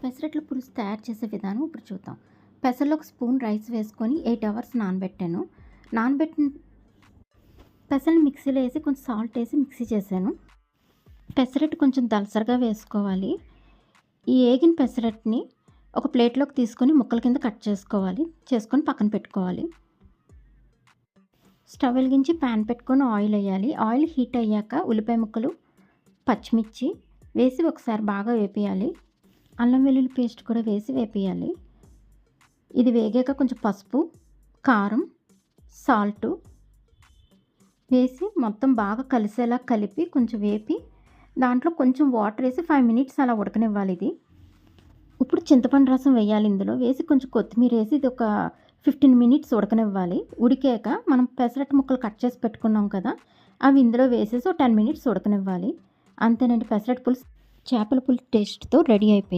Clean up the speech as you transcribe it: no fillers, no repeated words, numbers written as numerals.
పెసరట్ల పులుసు తయారు చేసే విధానం ఇప్పుడు చూద్దాం. పెసరలో ఒక స్పూన్ రైస్ వేసుకొని 8 అవర్స్ నానబెట్టాను. నానబెట్టిన పెసల్ని మిక్సీలో వేసి కొంచెం సాల్ట్ వేసి మిక్సీ చేశాను. పెసరట్టు కొంచెం దలసరిగా వేసుకోవాలి. ఈ ఏగిన పెసరట్టుని ఒక ప్లేట్లోకి తీసుకొని ముక్కల కింద కట్ చేసుకొని పక్కన పెట్టుకోవాలి. స్టవ్ వెలిగించి ప్యాన్ పెట్టుకొని ఆయిల్ వేయాలి. ఆయిల్ హీట్ అయ్యాక ఉల్లిపాయ ముక్కలు, పచ్చిమిర్చి వేసి ఒకసారి బాగా వేపేయాలి. అల్లం వెల్లుల్లి పేస్ట్ కూడా వేసి వేపేయాలి. ఇది వేగాక కొంచెం పసుపు, కారం, సాల్టు వేసి మొత్తం బాగా కలిసేలా కలిపి కొంచెం వేపి దాంట్లో కొంచెం వాటర్ వేసి 5 మినిట్స్ అలా ఉడకనివ్వాలి. ఇది ఇప్పుడు చింతపండు రసం వేయాలి. ఇందులో వేసి కొంచెం కొత్తిమీర వేసి ఇది ఒక 15 మినిట్స్ ఉడకనివ్వాలి. ఉడికాక మనం పెసరట్టు ముక్కలు కట్ చేసి పెట్టుకున్నాం కదా, అవి ఇందులో వేసేసి ఒక 10 మినిట్స్ ఉడకనివ్వాలి. అంతేనండి, పెసరట్టు పులుసు చేపల పులుసు టేస్ట్తో రెడీ అయిపోయింది.